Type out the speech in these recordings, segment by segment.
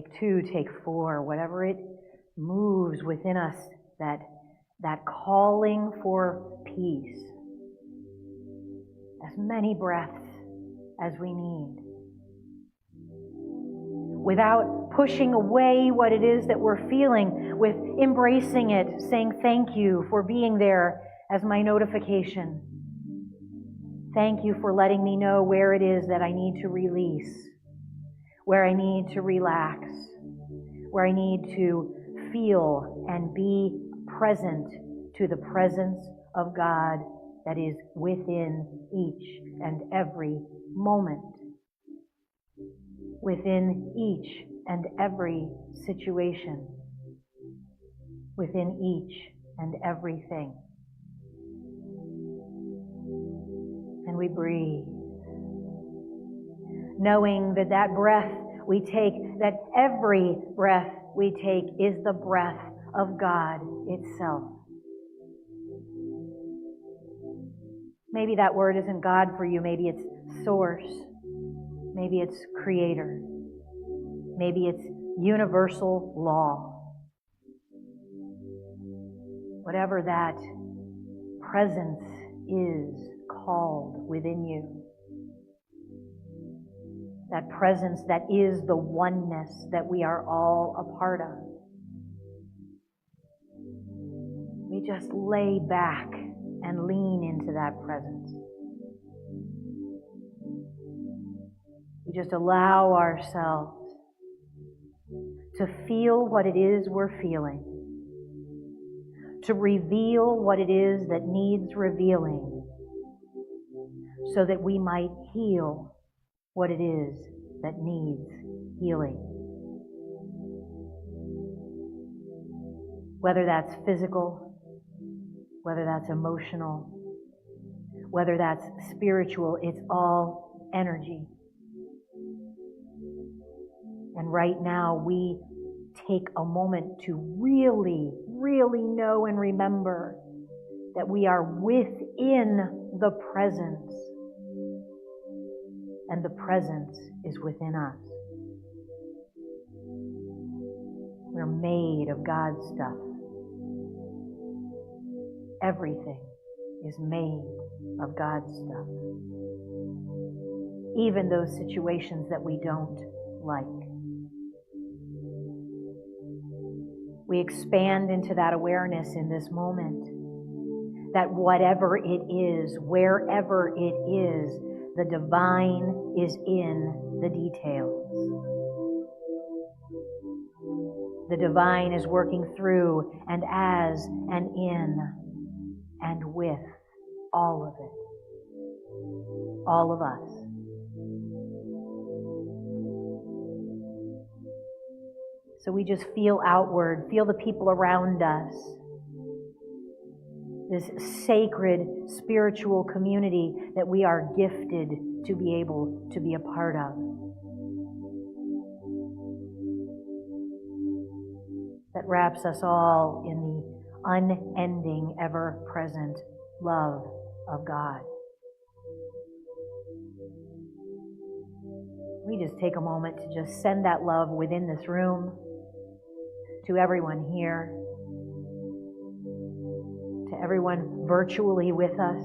take 2, take 4, whatever it moves within us, that calling for peace. As many breaths as we need. Without pushing away what it is that we're feeling, with embracing it, saying thank you for being there as my notification. Thank you for letting me know where it is that I need to release, where I need to relax, where I need to feel and be present to the presence of God that is within each and every moment, within each and every situation, within each and everything. And we breathe, knowing that that breath we take, that every breath we take is the breath of God itself. Maybe that word isn't God for you. Maybe it's source. Maybe it's creator. Maybe it's universal law. Whatever that presence is called within you. That presence that is the oneness that we are all a part of. We just lay back and lean into that presence. We just allow ourselves to feel what it is we're feeling, to reveal what it is that needs revealing, so that we might heal what it is that needs healing. Whether that's physical, whether that's emotional, whether that's spiritual, it's all energy. And right now we take a moment to really, really know and remember that we are within the presence. And the presence is within us. We're made of God's stuff. Everything is made of God's stuff. Even those situations that we don't like. We expand into that awareness in this moment that whatever it is, wherever it is, the divine is in the details. The divine is working through and as and in and with all of it. All of us. So we just feel outward, feel the people around us. This sacred spiritual community that we are gifted to be able to be a part of. That wraps us all in the unending, ever-present love of God. We just take a moment to just send that love within this room, to everyone here, to everyone virtually with us,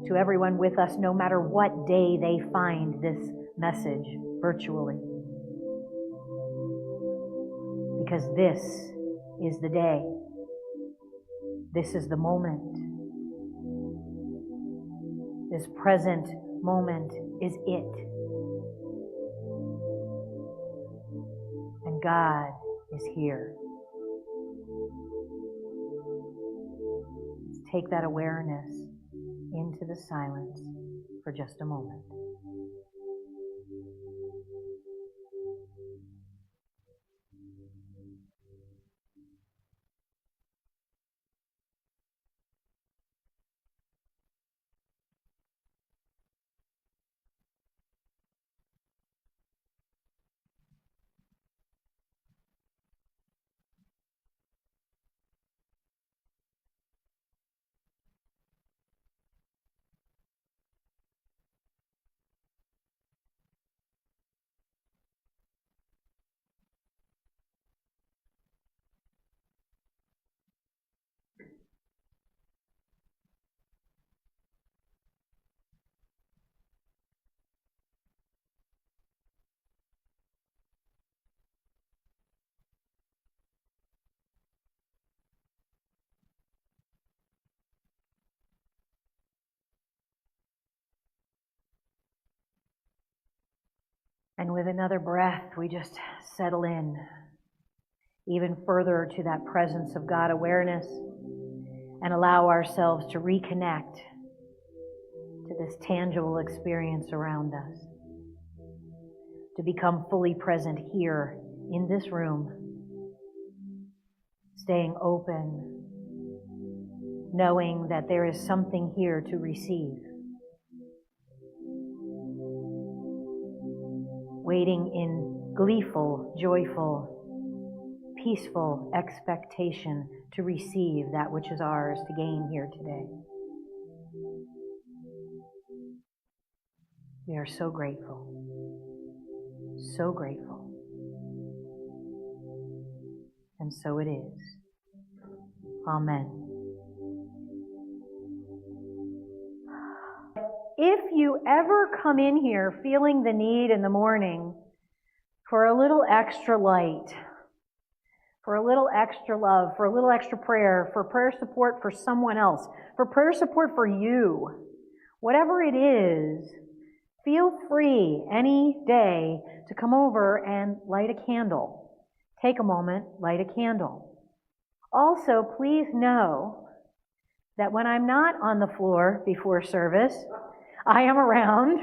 to everyone with us no matter what day they find this message virtually. Because this is the day. This is the moment. This present moment is it. And God is here. Let's take that awareness into the silence for just a moment. And with another breath, we just settle in even further to that presence of God awareness and allow ourselves to reconnect to this tangible experience around us, to become fully present here in this room, staying open, knowing that there is something here to receive, waiting in gleeful, joyful, peaceful expectation to receive that which is ours to gain here today. We are so grateful, so grateful. And so it is. Amen. If you ever come in here feeling the need in the morning for a little extra light, for a little extra love, for a little extra prayer, for prayer support for someone else, for prayer support for you, whatever it is, feel free any day to come over and light a candle. Take a moment, light a candle. Also, please know that when I'm not on the floor before service, I am around,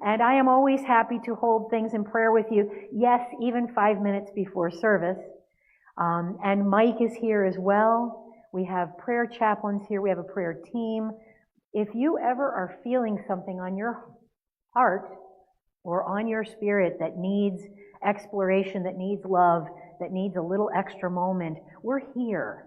and I am always happy to hold things in prayer with you. Yes, even 5 minutes before service. And Mike is here as well. We have prayer chaplains here. We have a prayer team. If you ever are feeling something on your heart or on your spirit that needs exploration, that needs love, that needs a little extra moment, we're here.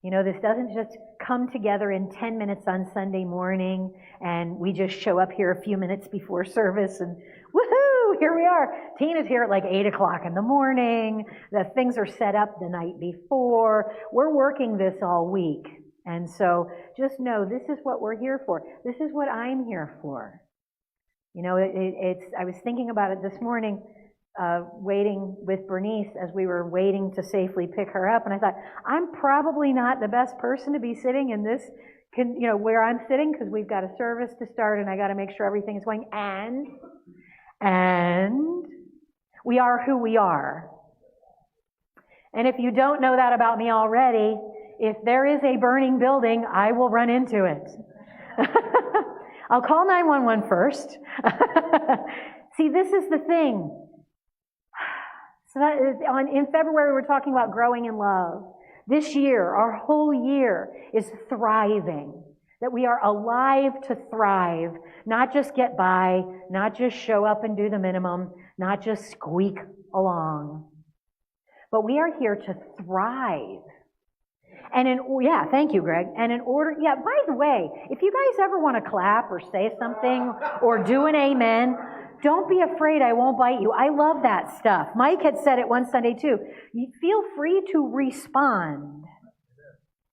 You know, this doesn't just come together in 10 minutes on Sunday morning and we just show up here a few minutes before service and woohoo, here we are. Tina's here at like 8 o'clock in the morning. The things are set up the night before. We're working this all week. And so just know this is what we're here for. This is what I'm here for. You know, I was thinking about it this morning, waiting with Bernice as we were waiting to safely pick her up. And I thought, I'm probably not the best person to be sitting in this, where I'm sitting, because we've got a service to start and I got to make sure everything is going. And we are who we are. And if you don't know that about me already, if there is a burning building, I will run into it. I'll call 911 first. See, this is the thing. So in February, we're talking about growing in love. This year, our whole year is thriving. That we are alive to thrive, not just get by, not just show up and do the minimum, not just squeak along. But we are here to thrive. And thank you, Greg. And by the way, if you guys ever want to clap or say something or do an amen, don't be afraid, I won't bite you. I love that stuff. Mike had said it one Sunday too. You feel free to respond.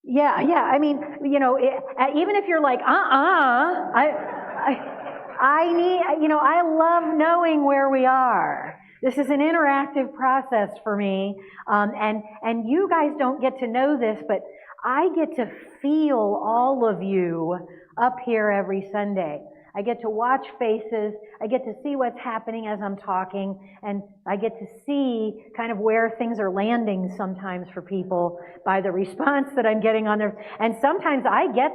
Yeah. I mean, even if you're like, I love knowing where we are. This is an interactive process for me. And you guys don't get to know this, but I get to feel all of you up here every Sunday. I get to watch faces. I get to see what's happening as I'm talking. And I get to see kind of where things are landing sometimes for people by the response that I'm getting on there. And sometimes I get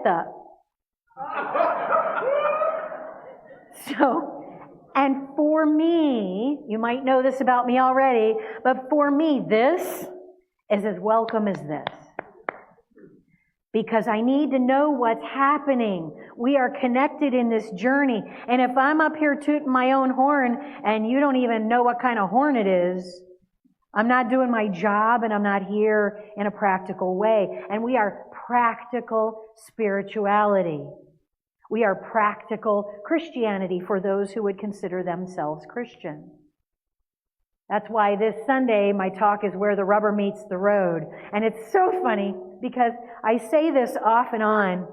and for me, you might know this about me already, but for me, this is as welcome as this. Because I need to know what's happening. We are connected in this journey. And if I'm up here tooting my own horn and you don't even know what kind of horn it is, I'm not doing my job and I'm not here in a practical way. And we are practical spirituality. We are practical Christianity for those who would consider themselves Christian. That's why this Sunday my talk is where the rubber meets the road. And it's so funny because I say this off and on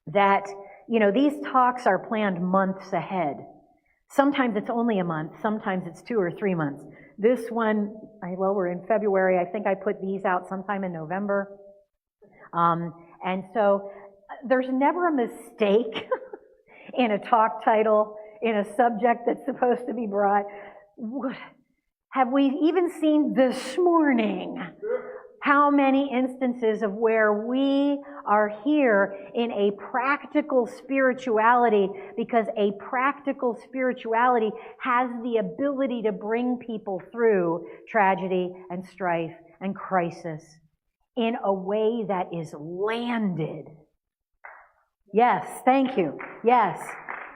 that, these talks are planned months ahead. Sometimes it's only a month. Sometimes it's 2 or 3 months. This one, we're in February. I think I put these out sometime in November. And so there's never a mistake in a talk title. in a subject that's supposed to be brought. Have we even seen this morning how many instances of where we are here in a practical spirituality, because a practical spirituality has the ability to bring people through tragedy and strife and crisis in a way that is landed. Yes, thank you. Yes.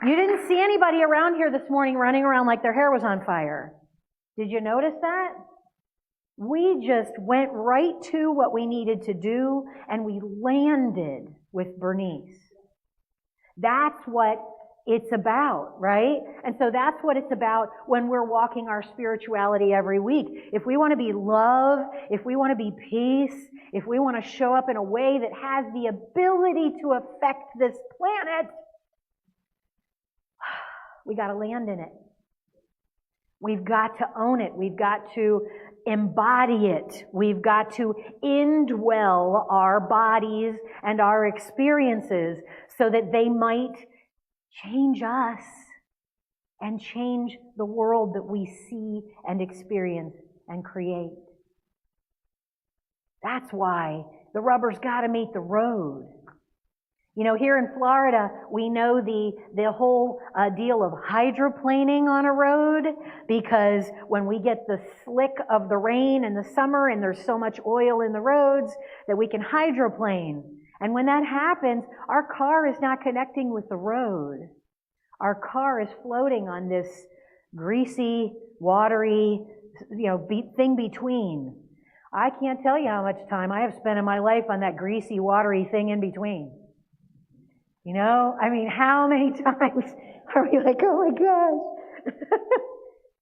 You didn't see anybody around here this morning running around like their hair was on fire. Did you notice that? We just went right to what we needed to do, and we landed with Bernice. That's what it's about, right? And so that's what it's about when we're walking our spirituality every week. If we want to be love, if we want to be peace, if we want to show up in a way that has the ability to affect this planet, we got to land in it. We've got to own it. We've got to embody it. We've got to indwell our bodies and our experiences so that they might change us and change the world that we see and experience and create. That's why the rubber's got to meet the road. You know, here in Florida, we know the whole deal of hydroplaning on a road, because when we get the slick of the rain in the summer and there's so much oil in the roads that we can hydroplane. And when that happens, our car is not connecting with the road. Our car is floating on this greasy, watery, thing between. I can't tell you how much time I have spent in my life on that greasy, watery thing in between. You know, I mean, how many times are we like, oh my gosh,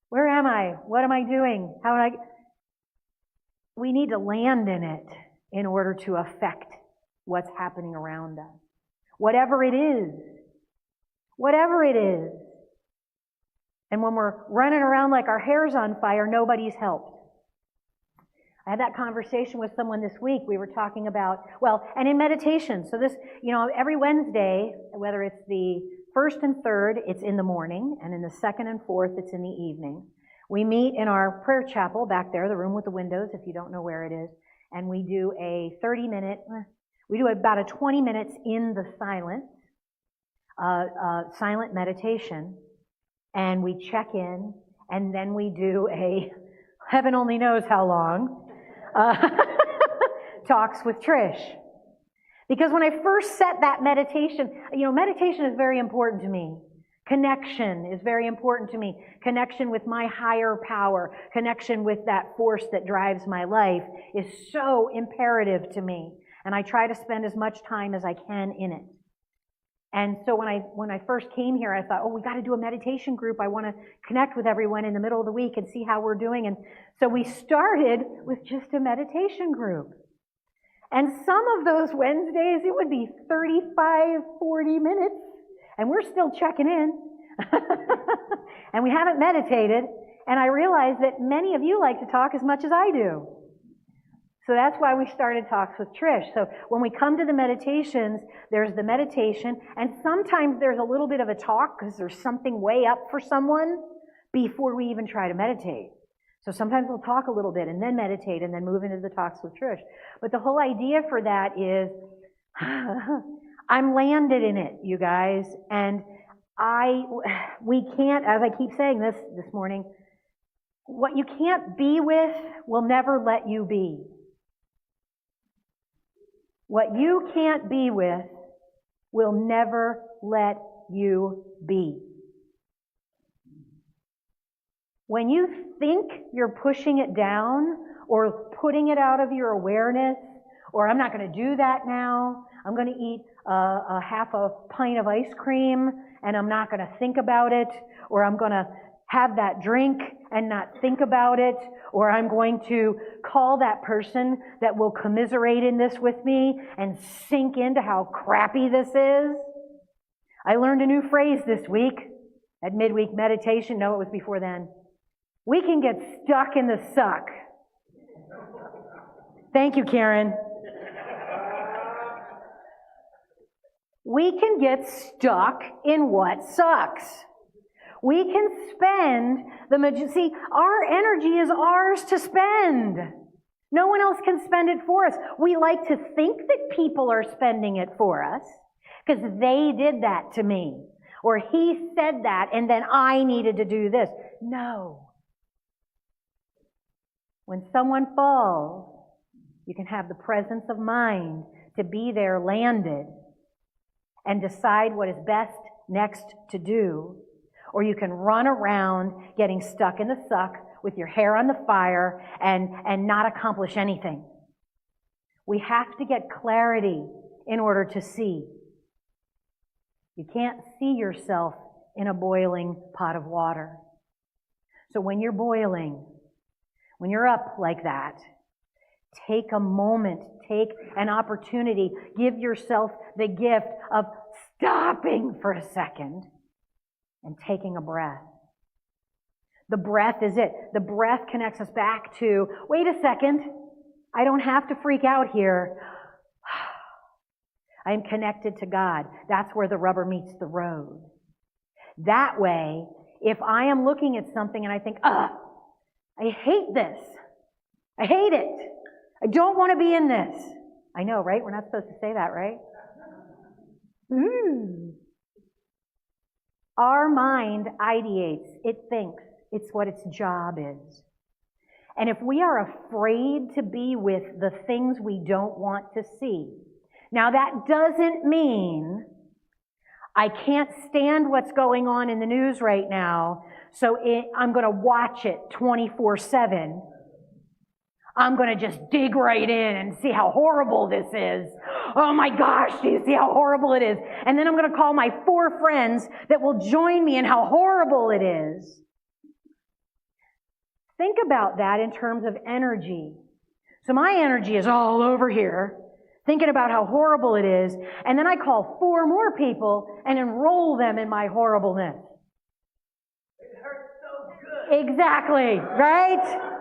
where am I? What am I doing? How am I? We need to land in it in order to affect what's happening around us. Whatever it is. Whatever it is. And when we're running around like our hair's on fire, nobody's helped. I had that conversation with someone this week. We were talking about, and in meditation. So this, every Wednesday, whether it's the first and third, it's in the morning, and in the second and fourth, it's in the evening. We meet in our prayer chapel back there, the room with the windows, if you don't know where it is, and we do about a 20 minutes in the silent meditation, and we check in, and then we do a, heaven only knows how long, talks with Trish. Because when I first set that meditation, meditation is very important to me. Connection is very important to me. Connection with my higher power, connection with that force that drives my life is so imperative to me. And I try to spend as much time as I can in it. And so when I first came here, I thought, we got to do a meditation group. I want to connect with everyone in the middle of the week and see how we're doing. And so we started with just a meditation group. And some of those Wednesdays, it would be 35, 40 minutes, and we're still checking in. And we haven't meditated. And I realized that many of you like to talk as much as I do. So that's why we started Talks with Trish. So when we come to the meditations, there's the meditation, and sometimes there's a little bit of a talk because there's something way up for someone before we even try to meditate. So sometimes we'll talk a little bit and then meditate and then move into the Talks with Trish. But the whole idea for that is I'm landed in it, you guys, and we can't, as I keep saying this morning, what you can't be with will never let you be. What you can't be with will never let you be. When you think you're pushing it down or putting it out of your awareness, or I'm not going to do that now, I'm going to eat a half a pint of ice cream and I'm not going to think about it, or I'm going to have that drink and not think about it, or I'm going to call that person that will commiserate in this with me and sink into how crappy this is. I learned a new phrase this week at midweek meditation. No, it was before then. We can get stuck in the suck. Thank you, Karen. We can get stuck in what sucks. We can spend see, our energy is ours to spend. No one else can spend it for us. We like to think that people are spending it for us because they did that to me. Or he said that and then I needed to do this. No. When someone falls, you can have the presence of mind to be there landed and decide what is best next to do. Or you can run around getting stuck in the suck with your hair on the fire and not accomplish anything. We have to get clarity in order to see. You can't see yourself in a boiling pot of water. So when you're boiling, when you're up like that, take a moment, take an opportunity, give yourself the gift of stopping for a second and taking a breath. The breath is it. The breath connects us back to, wait a second, I don't have to freak out here. I am connected to God. That's where the rubber meets the road. That way, if I am looking at something and I think, I hate this. I hate it. I don't want to be in this. I know, right? We're not supposed to say that, right? Our mind ideates. It thinks. It's what its job is. And if we are afraid to be with the things we don't want to see, now that doesn't mean I can't stand what's going on in the news right now, so I'm going to watch it 24/7. I'm going to just dig right in and see how horrible this is. Oh my gosh, do you see how horrible it is? And then I'm going to call my 4 friends that will join me in how horrible it is. Think about that in terms of energy. So my energy is all over here, thinking about how horrible it is, and then I call 4 more people and enroll them in my horribleness. It hurts so good. Exactly, right?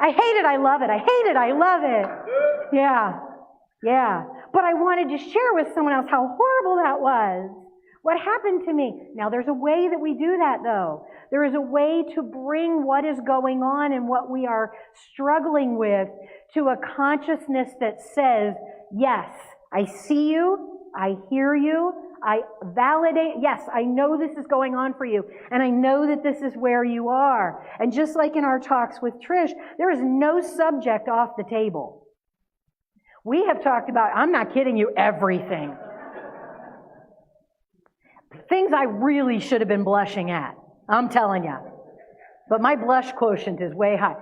I hate it, I love it. I hate it, I love it. Yeah. But I wanted to share with someone else how horrible that was. What happened to me? Now, there's a way that we do that, though. There is a way to bring what is going on and what we are struggling with to a consciousness that says, yes, I see you, I hear you, I validate, yes, I know this is going on for you, and I know that this is where you are. And just like in our talks with Trish, there is no subject off the table. We have talked about, I'm not kidding you, everything. Things I really should have been blushing at, I'm telling you. But my blush quotient is way high.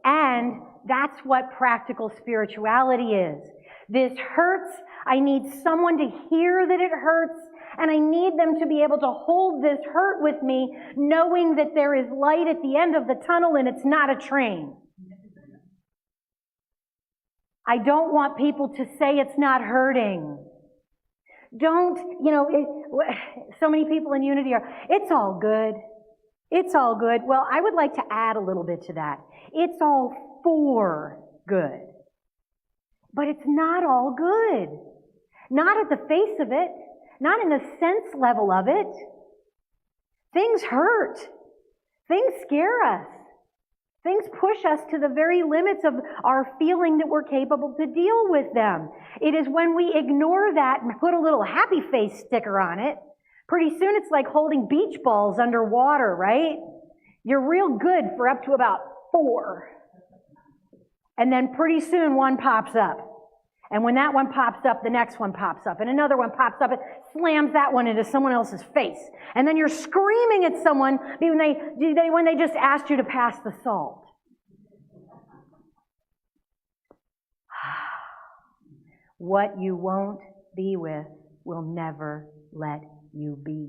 And that's what practical spirituality is. This hurts. I need someone to hear that it hurts, and I need them to be able to hold this hurt with me, knowing that there is light at the end of the tunnel and it's not a train. I don't want people to say it's not hurting. Don't, so many people in Unity are, it's all good. It's all good. Well, I would like to add a little bit to that. It's all for good. But it's not all good. Not at the face of it. Not in the sense level of it. Things hurt. Things scare us. Things push us to the very limits of our feeling that we're capable to deal with them. It is when we ignore that and put a little happy face sticker on it, pretty soon it's like holding beach balls underwater, right? You're real good for up to about 4. And then pretty soon one pops up. And when that one pops up, the next one pops up. And another one pops up and slams that one into someone else's face. And then you're screaming at someone when they just asked you to pass the salt. What you won't be with will never let you be.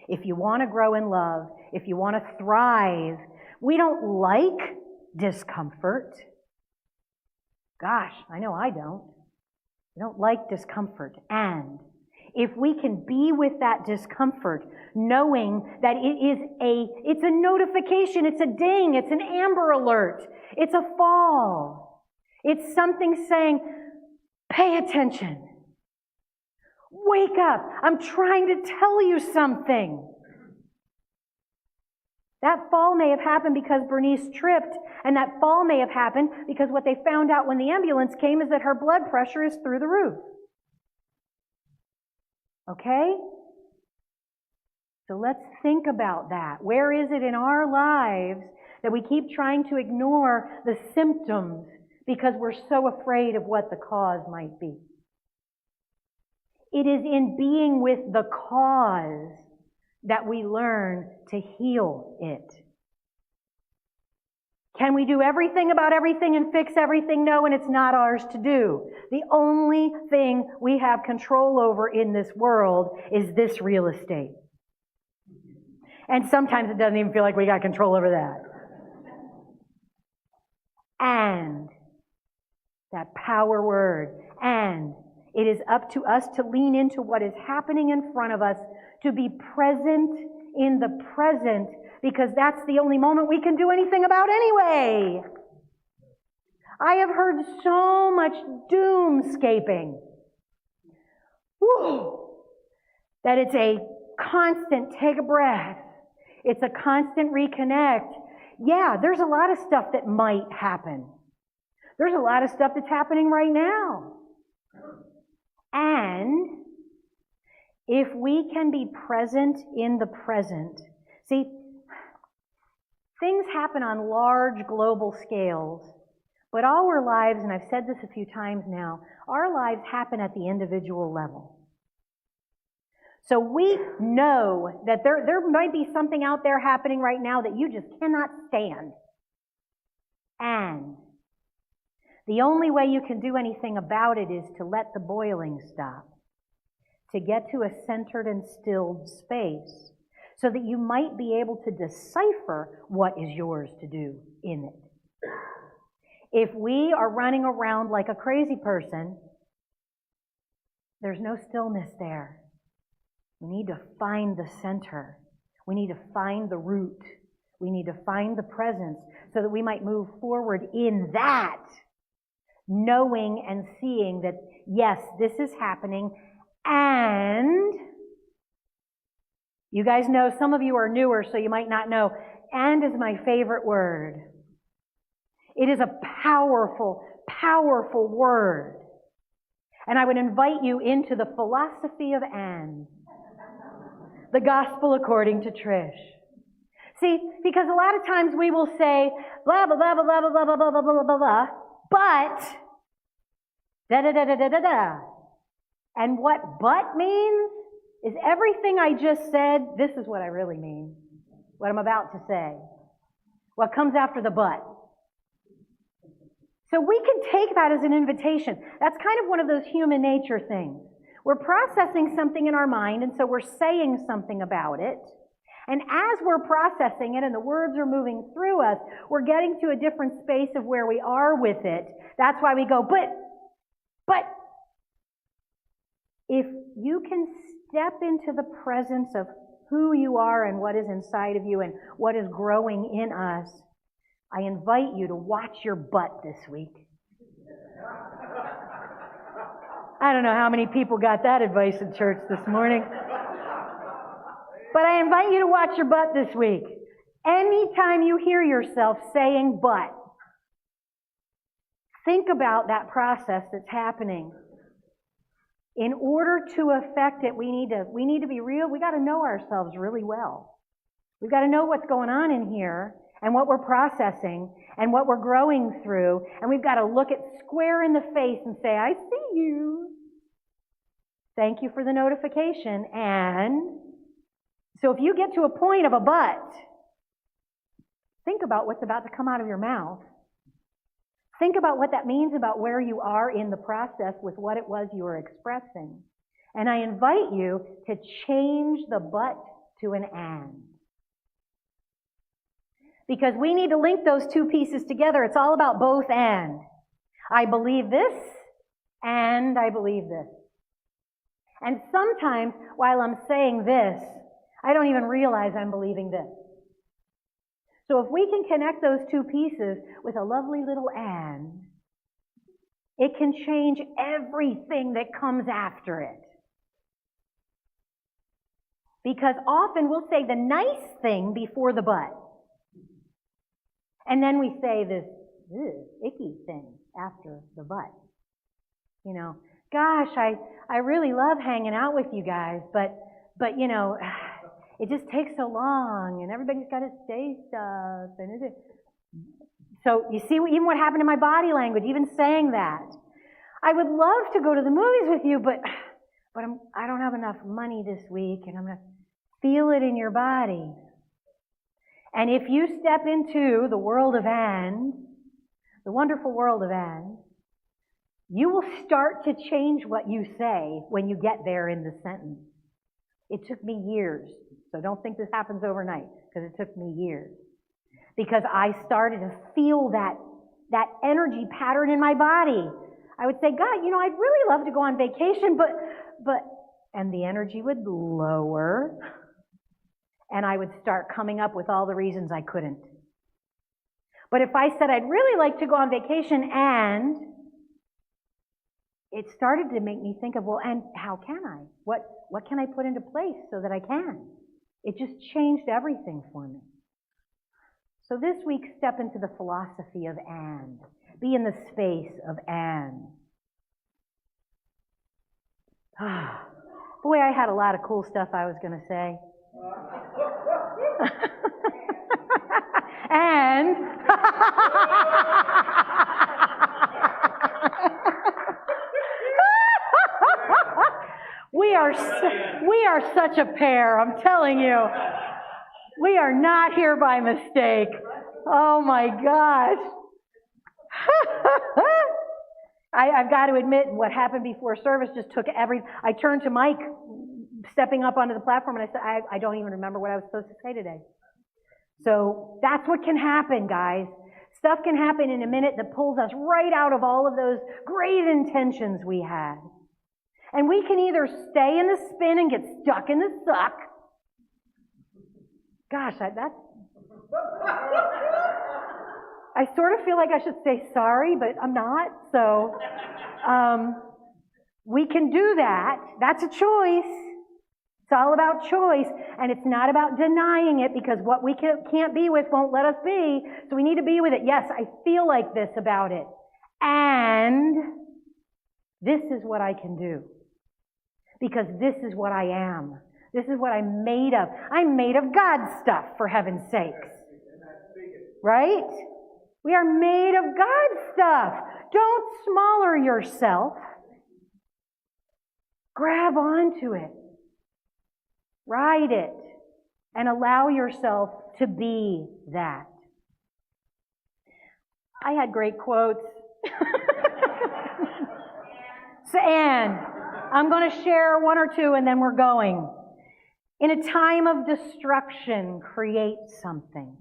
If you want to grow in love, if you want to thrive, we don't like discomfort. Gosh, I know I don't. I don't like discomfort. And if we can be with that discomfort, knowing that it's a notification, it's a ding, it's an amber alert, it's a fall. It's something saying, pay attention. Wake up. I'm trying to tell you something. That fall may have happened because Bernice tripped, and that fall may have happened because what they found out when the ambulance came is that her blood pressure is through the roof. Okay? So let's think about that. Where is it in our lives that we keep trying to ignore the symptoms because we're so afraid of what the cause might be? It is in being with the cause that we learn to heal it. Can we do everything about everything and fix everything? No, and it's not ours to do. The only thing we have control over in this world is this real estate. And sometimes it doesn't even feel like we got control over that. And that power word, and it is up to us to lean into what is happening in front of us, to be present in the present, because that's the only moment we can do anything about anyway. I have heard so much doomscaping. Woo! That it's a constant take a breath. It's a constant reconnect. Yeah, there's a lot of stuff that might happen. There's a lot of stuff that's happening right now. And if we can be present in the present, see, things happen on large global scales, but our lives, and I've said this a few times now, our lives happen at the individual level. So we know that there might be something out there happening right now that you just cannot stand. And the only way you can do anything about it is to let the boiling stop, to get to a centered and stilled space so that you might be able to decipher what is yours to do in it. If we are running around like a crazy person, there's no stillness there. We need to find the center. We need to find the root. We need to find the presence so that we might move forward in that, knowing and seeing that, yes, this is happening. And you guys know, some of you are newer, so you might not know, and is my favorite word. It is a powerful, powerful word. And I would invite you into the philosophy of and. The gospel according to Trish. See, because a lot of times we will say, blah, blah, blah, blah, blah, blah, blah, blah, blah, blah, blah, blah, but, da-da-da-da-da-da-da. And what but means is everything I just said, this is what I really mean. What I'm about to say. What comes after the but. So we can take that as an invitation. That's kind of one of those human nature things. We're processing something in our mind, and so we're saying something about it. And as we're processing it and the words are moving through us, we're getting to a different space of where we are with it. That's why we go, but. If you can step into the presence of who you are and what is inside of you and what is growing in us, I invite you to watch your butt this week. I don't know how many people got that advice in church this morning. But I invite you to watch your butt this week. Anytime you hear yourself saying but, think about that process that's happening. In order to affect it, we need to be real. We got to know ourselves really well. We've got to know what's going on in here and what we're processing and what we're growing through. And we've got to look it square in the face and say, I see you. Thank you for the notification. And so if you get to a point of a but, think about what's about to come out of your mouth. Think about what that means about where you are in the process with what it was you were expressing. And I invite you to change the but to an and. Because we need to link those two pieces together. It's all about both and. I believe this, and I believe this. And sometimes, while I'm saying this, I don't even realize I'm believing this. So if we can connect those two pieces with a lovely little and, it can change everything that comes after it. Because often we'll say the nice thing before the but. And then we say this icky thing after the but. You know, gosh, I really love hanging out with you guys, but you know, it just takes so long, and everybody's got to say stuff, and so you see even what happened in my body language, even saying that. I would love to go to the movies with you, but I don't have enough money this week, and I'm going to feel it in your body. And if you step into the world of and, the wonderful world of and, you will start to change what you say when you get there in the sentence. It took me years, so don't think this happens overnight, because it took me years. Because I started to feel that energy pattern in my body. I would say, God, you know, I'd really love to go on vacation, but, and the energy would lower, and I would start coming up with all the reasons I couldn't. But if I said, I'd really like to go on vacation, and it started to make me think of, well, and how can I? What can I put into place so that I can? It just changed everything for me. So this week, step into the philosophy of and. Be in the space of and. Boy, I had a lot of cool stuff I was going to say. And we are such a pair, I'm telling you. We are not here by mistake. Oh my gosh. I've got to admit, what happened before service just took I turned to Mike, stepping up onto the platform, and I said, I don't even remember what I was supposed to say today. So that's what can happen, guys. Stuff can happen in a minute that pulls us right out of all of those great intentions we had. And we can either stay in the spin and get stuck in the suck. Gosh, I sort of feel like I should say sorry, but I'm not. So we can do that. That's a choice. It's all about choice, and it's not about denying it, because what we can't be with won't let us be, so we need to be with it. Yes, I feel like this about it, and this is what I can do, because this is what I am. This is what I'm made of. I'm made of God's stuff, for heaven's sakes. Right? We are made of God's stuff. Don't smaller yourself. Grab onto it. Ride it. And allow yourself to be that. I had great quotes. And I'm going to share one or two, and then we're going. In a time of destruction, create something.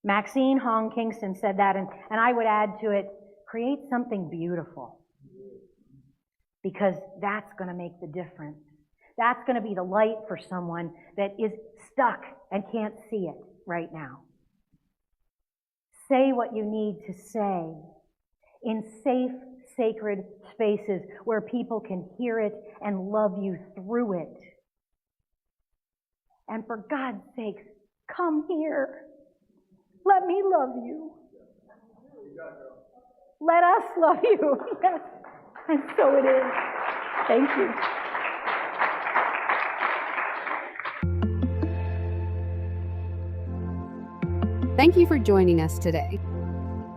Maxine Hong Kingston said that, and I would add to it, create something beautiful. Because that's going to make the difference. That's going to be the light for someone that is stuck and can't see it right now. Say what you need to say in safe, sacred spaces where people can hear it and love you through it. And for God's sakes, come here. Let me love you. Let us love you. Yes. And so it is. Thank you. Thank you for joining us today.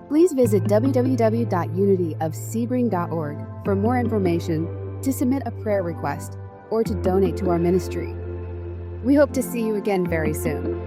Please visit www.unityofsebring.org for more information, to submit a prayer request, or to donate to our ministry. We hope to see you again very soon.